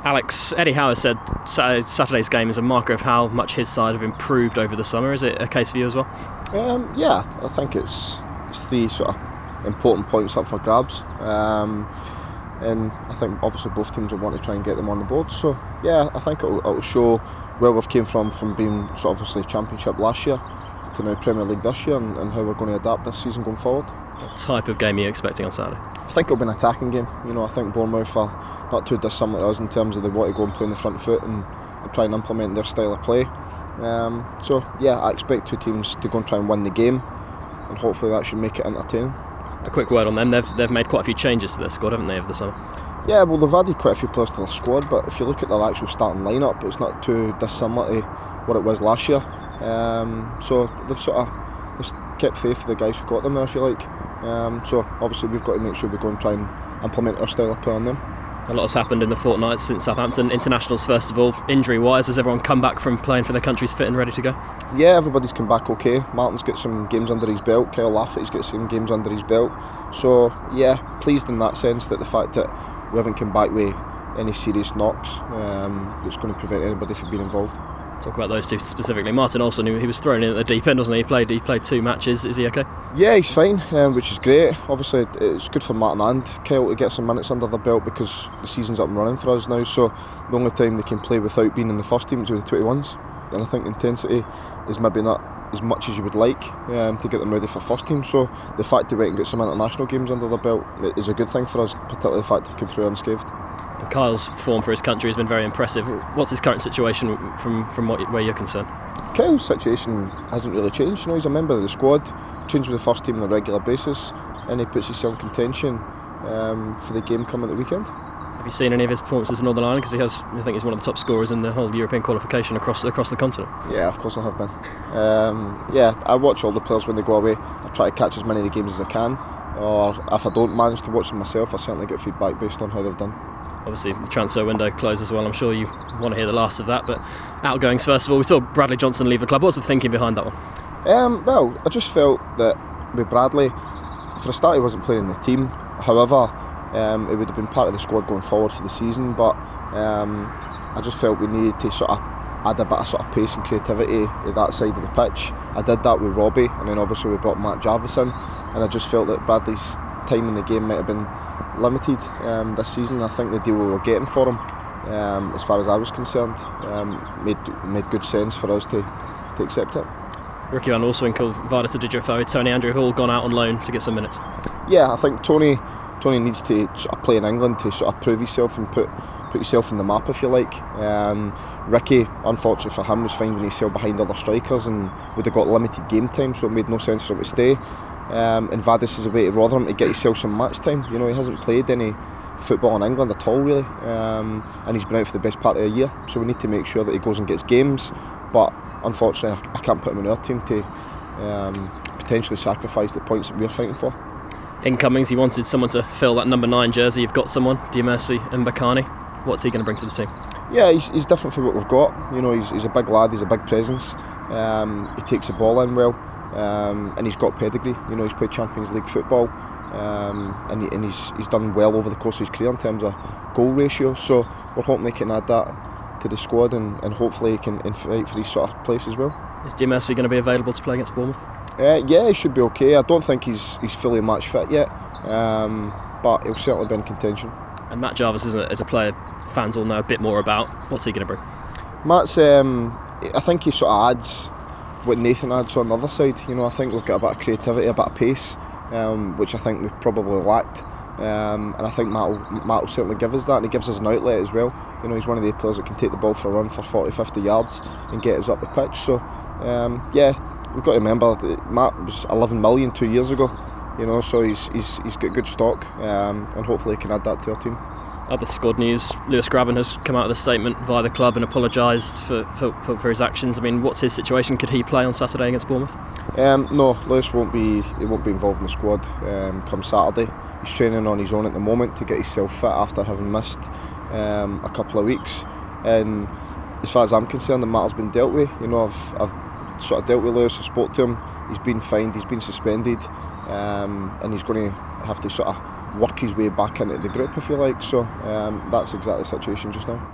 Alex, Eddie Howe said Saturday's game is a marker of how much his side have improved over the summer. Is it a case for you as well? Yeah, I think it's three sort of important points up for grabs. And I think obviously both teams will want to try and get them on the board. So yeah, I think it'll show where we've came from being sort of obviously Championship last year to now Premier League this year, and how we're going to adapt this season going forward. What type of game are you expecting on Saturday? I think it'll be an attacking game. I think Bournemouth are not too dissimilar to us in terms of they want to go and play on the front foot and try and implement their style of play. So yeah, I expect two teams to go and try and win the game, and hopefully that should make it entertaining. A quick word on them. They've made quite a few changes to their squad, haven't they, over the summer? Yeah, well, they've added quite a few players to their squad, but if you look at their actual starting lineup, it's not too dissimilar to what it was last year. So they've sort of kept faith for the guys who got them there, if you like. So obviously we've got to make sure we go and try and implement our style of play on them. A lot has happened in the fortnight since Southampton. Internationals first of all, injury-wise, has everyone come back from playing for their countries fit and ready to go? Yeah, everybody's come back okay. Martin's got some games under his belt, Kyle Lafferty's got some games under his belt. So yeah, pleased in that sense that the fact that we haven't come back with any serious knocks that's going to prevent anybody from being involved. Talk about those two specifically. Martin Olsen, he was thrown in at the deep end, wasn't he? He played 2 matches. Is he okay? Yeah, he's fine, which is great. Obviously, it's good for Martin and Kyle to get some minutes under their belt because the season's up and running for us now. So the only time they can play without being in the first team is with the 21s. And I think the intensity is maybe not as much as you would like to get them ready for first team. So the fact they went and got some international games under their belt is a good thing for us, particularly the fact they've come through unscathed. Kyle's form for his country has been very impressive. What's his current situation from where you're concerned? Kyle's situation hasn't really changed. He's a member of the squad, trains with the first team on a regular basis, and he puts himself in contention for the game coming at the weekend. Have you seen any of his performances in Northern Ireland? Because I think he's one of the top scorers in the whole European qualification across the continent. Yeah, of course I have been. Yeah, I watch all the players when they go away. I try to catch as many of the games as I can, or if I don't manage to watch them myself, I certainly get feedback based on how they've done. Obviously the transfer window closed as well. I'm sure you want to hear the last of that, but outgoings first of all. We saw Bradley Johnson leave the club. What's the thinking behind that one? Well, I just felt that with Bradley, for a start he wasn't playing in the team. However, it would have been part of the squad going forward for the season, but I just felt we needed to sort of add a bit of sort of pace and creativity at that side of the pitch. I did that with Robbie, and then obviously we brought Matt Jarvis in, and I just felt that Bradley's time in the game might have been limited this season. I think the deal we were getting for him, as far as I was concerned, made good sense for us to accept it. Ricky Van Olswinkel, Vardis Adidjofoe, Tony Andrew have all gone out on loan to get some minutes. Yeah, I think Tony needs to sort of play in England to sort of prove himself and put himself on the map, if you like. Ricky, unfortunately for him, was finding himself behind other strikers and would have got limited game time, so it made no sense for him to stay. And Vardis is a way to Rotherham to get himself some match time. He hasn't played any football in England at all really, and he's been out for the best part of a year, so we need to make sure that he goes and gets games. But unfortunately I can't put him in our team to potentially sacrifice the points that we're fighting for. Incomings, he wanted someone to fill that number 9 jersey. You've got someone, Mbokani and Mbokani. What's he going to bring to the team? Yeah, he's different from what we've got. He's a big lad, he's a big presence. He takes the ball in well, and he's got pedigree. He's played Champions League football, and he's done well over the course of his career in terms of goal ratio. So we're hoping they can add that to the squad, and hopefully he can fight for his sort of place as well. Is Mbokani going to be available to play against Bournemouth? Yeah, he should be okay. I don't think he's fully match fit yet, but he'll certainly be in contention. And Matt Jarvis is a player fans will know a bit more about. What's he going to bring? Matt's, I think he sort of adds what Nathan adds on the other side. I think we've got a bit of creativity, a bit of pace, which I think we've probably lacked. And I think Matt will certainly give us that, and he gives us an outlet as well. He's one of the players that can take the ball for a run for 40-50 yards and get us up the pitch. So yeah, we've got to remember that Matt was 11 million 2 years ago, so he's got good stock, and hopefully he can add that to our team. Other squad news, Lewis Grabban has come out with a statement via the club and apologised for his actions. I mean, what's his situation? Could he play on Saturday against Bournemouth? No, Lewis won't be involved in the squad come Saturday. He's training on his own at the moment to get himself fit after having missed a couple of weeks. And as far as I'm concerned, the matter's been dealt with. I've sort of dealt with Lewis. I spoke to him. He's been fined. He's been suspended, and he's going to have to sort of work his way back into the group, if you like. So that's exactly the situation just now.